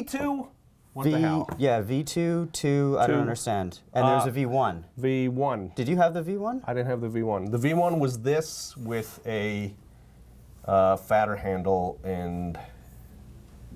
V2? What the hell? Yeah, V2, 2, I don't understand. And there's a V1. V1. Did you have the V1? I didn't have the V1. The V1 was this with a fatter handle and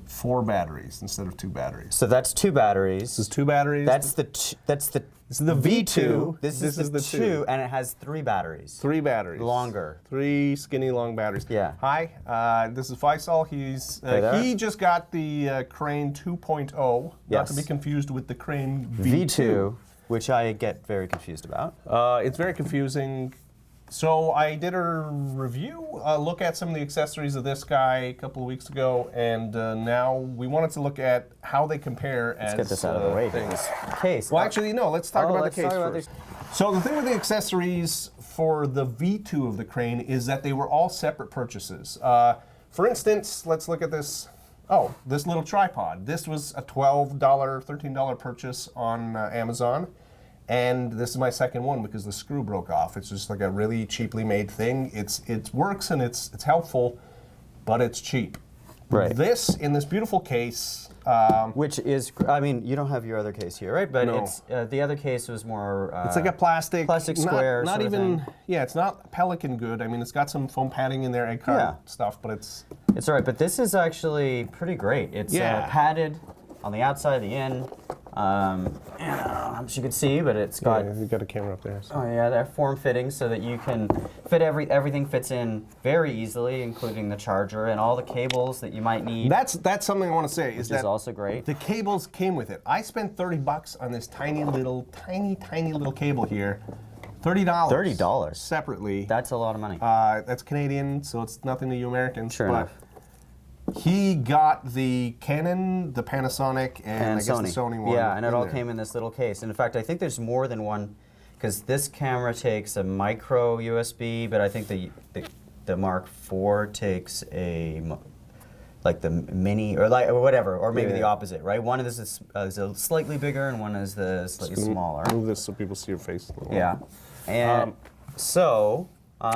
4 batteries instead of 2 batteries. So that's 2 batteries. This is 2 batteries. That's the This is the V2. This is the 2, and it has 3 batteries. 3 batteries. Longer. 3 skinny long batteries. Yeah. Hi, this is Faisal. He just got the Crane 2.0, not to be confused with the Crane V2. Which I get very confused about. It's very confusing. So I did a review, look at some of the accessories of this guy a couple of weeks ago, and now we wanted to look at how they compare as Let's get this out of the way. things. Case. Well, actually, no. Let's talk about the case first. This. So the thing with the accessories for the V2 of the Crane is that they were all separate purchases. For instance, let's look at this. Oh, this little tripod. This was a $12, $13 purchase on Amazon. And this is my second one because the screw broke off. It's just like a really cheaply made thing. It works and it's helpful, but it's cheap. Right. This in this beautiful case, which is, I mean, you don't have your other case here, right? But no. it's the other case was more. It's like a plastic square. Not sort of even. thing. Yeah, it's not Pelican good. I mean, it's got some foam padding in there, egg carton stuff, but it's. It's all right, but this is actually pretty great. It's padded on the outside of the end. As you can see, but it's got. Yeah, you've got a camera up there. So. Oh yeah, they're form-fitting so that you can fit everything fits in very easily, including the charger and all the cables that you might need. That's something I want to say. Which is also great. The cables came with it. I spent $30 on this tiny little cable here. $30. $30 separately. That's a lot of money. That's Canadian, so it's nothing to you Americans. Sure enough. He got the Canon, the Panasonic, and I guess the Sony one. Yeah, and it all came in this little case. And in fact, I think there's more than one, because this camera takes a micro USB, but I think the Mark IV takes like the mini or whatever, or maybe the opposite, right? One of this is a slightly bigger, and one is the slightly smaller. Move this so people see your face a little. Yeah, and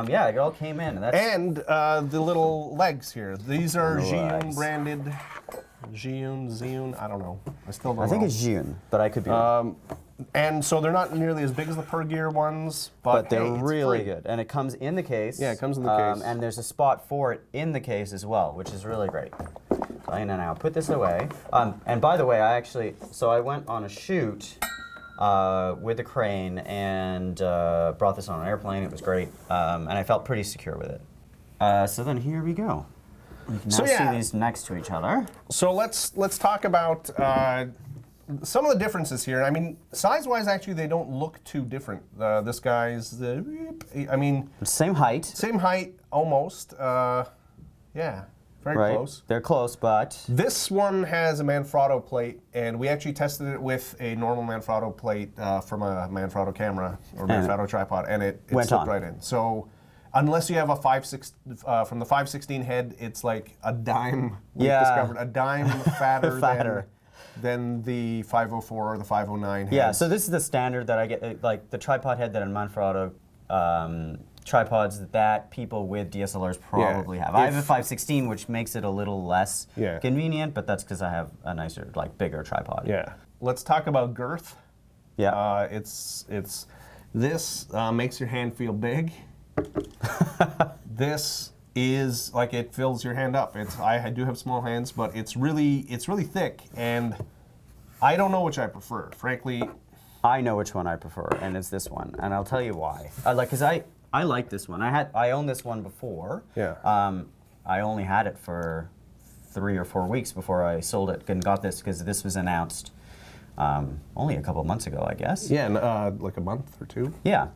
yeah, it all came in. And the little legs here. These are Zhiyun branded. Zhiyun, I don't know. I still don't know. I think it's Zhiyun, but I could be wrong. And so they're not nearly as big as the Per Gear ones, but they're really good. And it comes in the case. Yeah, it comes in the case. And there's a spot for it in the case as well, which is really great. So I'm gonna now put this away. And by the way, I went on a shoot with the Crane and brought this on an airplane. It was great, and I felt pretty secure with it. So then here we go. We can now see these next to each other. So let's talk about some of the differences here. I mean, size-wise, actually, they don't look too different. This guy's, I mean, same height. Same height, almost. Yeah. Very close. They're close, but... This one has a Manfrotto plate, and we actually tested it with a normal Manfrotto plate from a Manfrotto camera, or Manfrotto tripod, and it slipped right in. So, unless you have a 5.6, from the 5.16 head, it's like a dime, we've discovered, a dime fatter than the 504 or the 509 heads. Yeah, so this is the standard that I get, like the tripod head that a Manfrotto tripods that people with DSLRs probably have. I have a 5.16, which makes it a little less convenient, but that's because I have a nicer, like, bigger tripod. Yeah. Let's talk about girth. Yeah. This makes your hand feel big. This is like it fills your hand up. I do have small hands, but it's really thick, and I don't know which I prefer, frankly. I know which one I prefer, and it's this one, and I'll tell you why. Because I like this one. I owned this one before. Yeah. I only had it for 3 or 4 weeks before I sold it and got this because this was announced only a couple months ago, I guess. Yeah, like a month or 2. Yeah.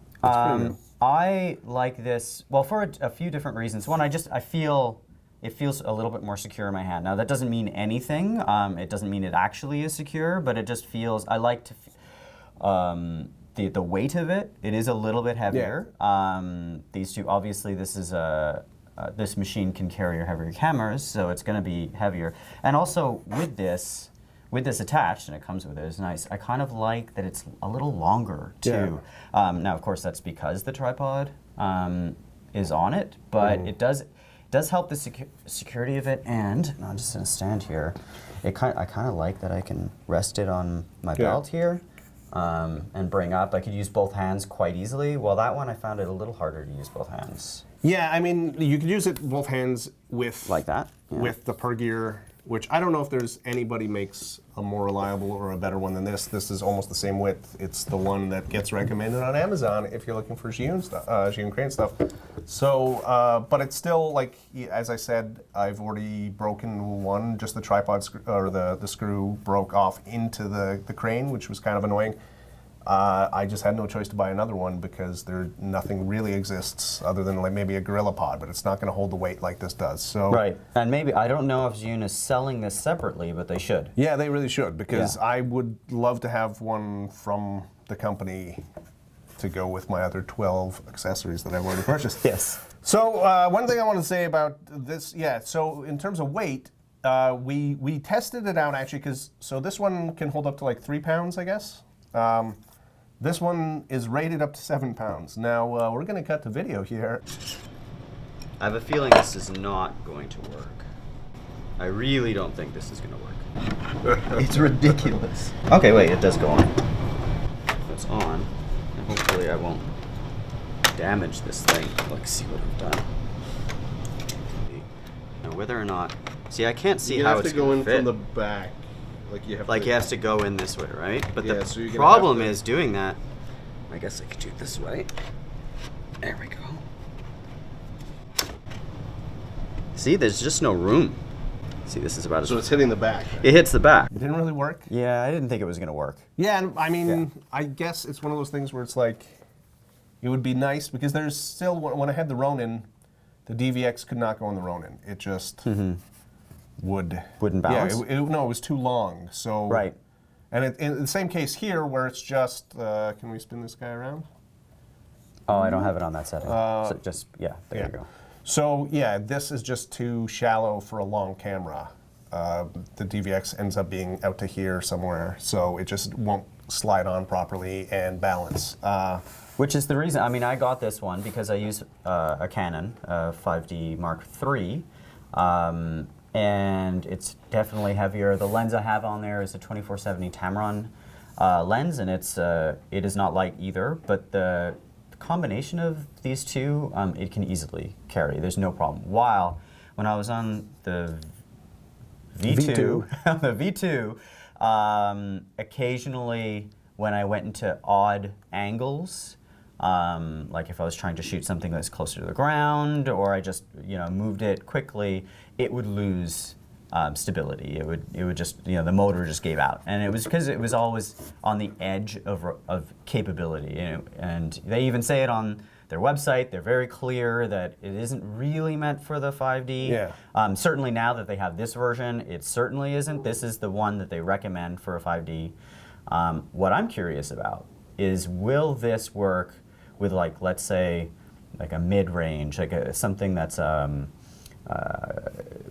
I like this, well, for a few different reasons. One, I feel it feels a little bit more secure in my hand. Now, that doesn't mean anything. It doesn't mean it actually is secure, but it just feels, I like to the weight of it. It is a little bit heavier. These two, obviously, this is this machine can carry heavier cameras, so it's going to be heavier. And also with this attached, and it comes with it, it's nice. I kind of like that it's a little longer too. Now, of course, that's because the tripod is on it, but does help the security of it, and I'm just gonna stand here. I kind of like that I can rest it on my belt here, and bring up. I could use both hands quite easily. Well, that one I found it a little harder to use both hands. Yeah, I mean, you could use it both hands with Like that? Yeah. with the Per Gear, which I don't know if there's anybody makes a more reliable or a better one than this. This is almost the same width. It's the one that gets recommended on Amazon if you're looking for Zhiyun stuff, Zhiyun Crane stuff. So, but it's still like, as I said, I've already broken one. Just the tripod or the screw broke off into the crane, which was kind of annoying. I just had no choice to buy another one because nothing really exists other than like maybe a Gorilla Pod, but it's not going to hold the weight like this does. So Right, and maybe, I don't know if Zhiyun is selling this separately, but they should. yeah, they really should, because I would love to have one from the company to go with my other 12 accessories that I've already purchased. Yes. So one thing I want to say about this, so in terms of weight, we tested it out actually, because so this one can hold up to like 3 pounds, I guess. This one is rated up to 7 pounds. Now, we're going to cut to video here. I have a feeling this is not going to work. I really don't think this is going to work. It's ridiculous. Okay, wait, it does go on. So it's on, and hopefully I won't damage this thing. Let's see what I've done. Now, whether or not... See, I can't see how it's going to fit. from the back. Like he has to go in this way, right? But Yeah, the so you're gonna problem have to- is doing that. I guess I could do it this way. There we go. See, there's just no room. See, this is about as... So it's hitting the back. It hits the back. It didn't really work. Yeah, I didn't think it was gonna work. Yeah, and I mean, I guess it's one of those things where it's like, it would be nice, because there's still, when I had the Ronin, the DVX could not go on the Ronin. It just Wouldn't balance? Yeah, no, it was too long. So Right. And in the same case here, where it's just, can we spin this guy around? Oh, I don't have it on that setting. So just, there you go. So yeah, this is just too shallow for a long camera. The DVX ends up being out to here somewhere, so it just won't slide on properly and balance. Which is the reason, I mean, I got this one because I use a Canon 5D Mark III. And it's definitely heavier. The lens I have on there is a 24-70 Tamron lens, and it is not light either, but the combination of these two, it can easily carry. There's no problem. While when I was on the V2, the V2, occasionally when I went into odd angles, like if I was trying to shoot something that's closer to the ground, or I just moved it quickly, it would lose stability. It would just the motor just gave out, and it was because it was always on the edge of capability. And they even say it on their website. They're very clear that it isn't really meant for the 5D. Yeah. Certainly now that they have this version, it certainly isn't. This is the one that they recommend for a 5D. What I'm curious about is, will this work with, like, let's say, like a mid-range, like something that's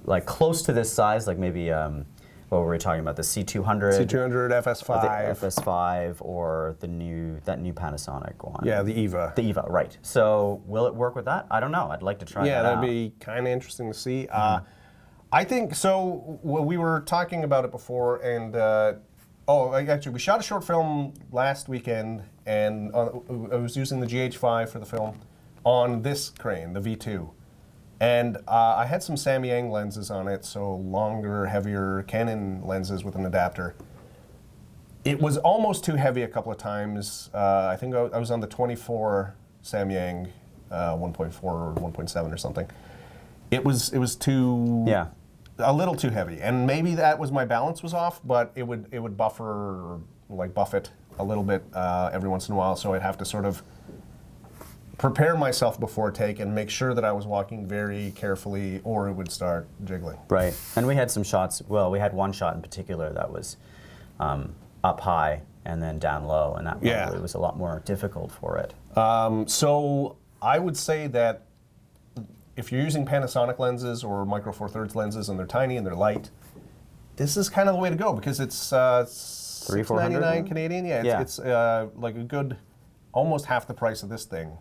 like close to this size, like maybe what were we talking about? The C200, C200 FS5, the FS5, or that new Panasonic one. Yeah, the EVA. The EVA, right? So will it work with that? I don't know. I'd like to try that out. Yeah, that'd be kind of interesting to see. I think so. Well, we were talking about it before, and actually, we shot a short film last weekend, and I was using the GH5 for the film on this crane, the V2. And I had some Samyang lenses on it, so longer, heavier Canon lenses with an adapter. It was almost too heavy a couple of times. I think I was on the 24 Samyang 1.4 or 1.7 or something. It was too... Yeah. A little too heavy, and maybe that was my balance was off, but it would buffer, like buff it a little bit every once in a while, so I'd have to sort of prepare myself before take and make sure that I was walking very carefully, or it would start jiggling. Right, and we had some shots, well, we had one shot in particular that was up high and then down low, and that probably was a lot more difficult for it. So I would say that if you're using Panasonic lenses or Micro Four Thirds lenses and they're tiny and they're light, this is kind of the way to go, because it's $6.99 Canadian. Yeah, it's like a good, almost half the price of this thing.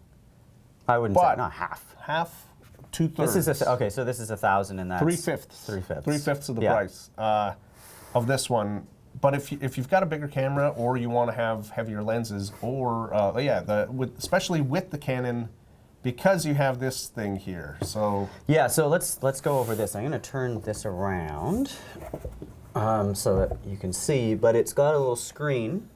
I wouldn't say, not half. Half? 2/3. This is okay. So this is 1,000, and that's 3/5. 3/5. 3/5 of the Yeah. price of this one. But if you've got a bigger camera, or you want to have heavier lenses, or especially with the Canon, because you have this thing here. So yeah. So let's go over this. I'm going to turn this around so that you can see. But it's got a little screen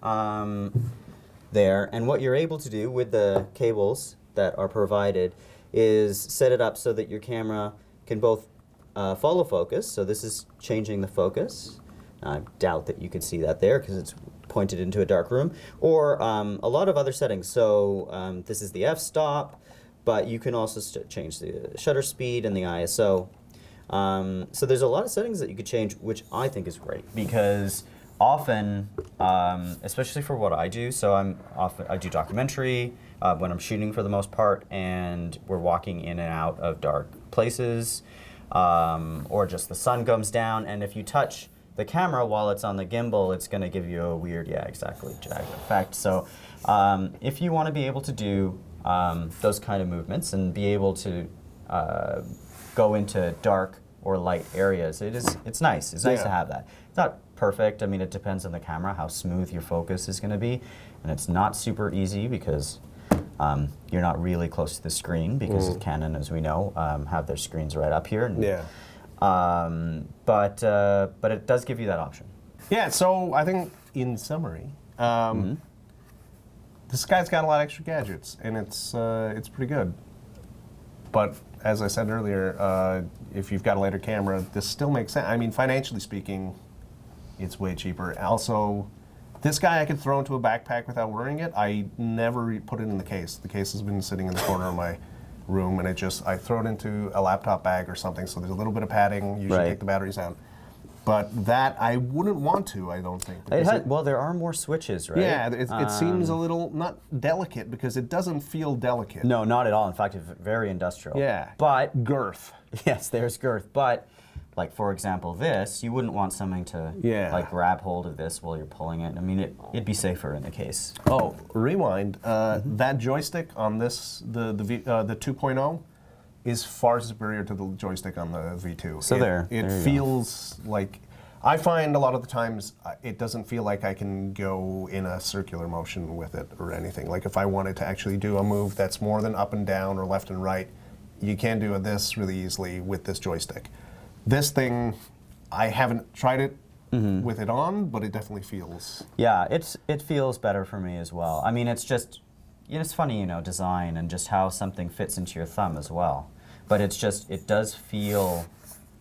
there, and what you're able to do with the cables that are provided is set it up so that your camera can both follow focus. So this is changing the focus. I doubt that you can see that there because it's pointed into a dark room. Or a lot of other settings. So this is the f-stop, but you can also change the shutter speed and the ISO. So there's a lot of settings that you could change, which I think is great because often, especially for what I do, so I do documentary when I'm shooting for the most part, and we're walking in and out of dark places, or just the sun comes down, and if you touch the camera while it's on the gimbal, it's going to give you a weird, jagged effect. So if you want to be able to do those kind of movements and be able to go into dark or light areas, it's nice. It's nice to have that. It's not perfect. I mean, it depends on the camera, how smooth your focus is going to be. And it's not super easy because you're not really close to the screen because Canon, as we know, have their screens right up here. And, yeah. But it does give you that option. Yeah, so I think in summary, this guy's got a lot of extra gadgets, and it's pretty good. But as I said earlier, if you've got a later camera, this still makes sense. I mean, financially speaking, it's way cheaper. Also, this guy I could throw into a backpack without worrying it. I never put it in the case. The case has been sitting in the corner of my room, and I throw it into a laptop bag or something, so there's a little bit of padding, usually take the batteries out. But that I wouldn't want to, I don't think. Well, there are more switches, right? Yeah, it seems a little, not delicate, because it doesn't feel delicate. No, not at all. In fact, it's very industrial. Yeah, but girth. Yes, there's girth. But, like, for example, this, you wouldn't want something to, like, grab hold of this while you're pulling it. I mean, it'd be safer in the case. Oh, rewind. That joystick on this, the 2.0, is far superior to the joystick on the V2. So it feels like, I find a lot of the times it doesn't feel like I can go in a circular motion with it or anything. Like if I wanted to actually do a move that's more than up and down or left and right, you can do this really easily with this joystick. This thing, I haven't tried it with it on, but it definitely feels. Yeah, it feels better for me as well. I mean, it's just, it's funny, design and just how something fits into your thumb as well. But it's just, it does feel,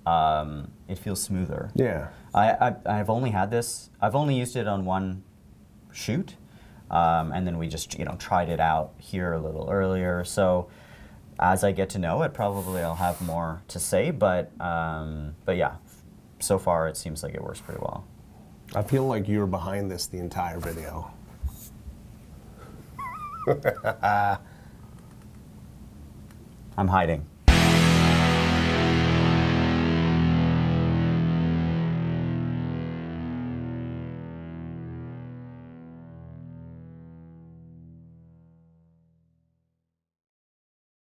it feels smoother. Yeah. I've only had this, I've only used it on one shoot, and then we just, tried it out here a little earlier. So as I get to know it, probably I'll have more to say, but yeah, so far it seems like it works pretty well. I feel like you were behind this the entire video. I'm hiding.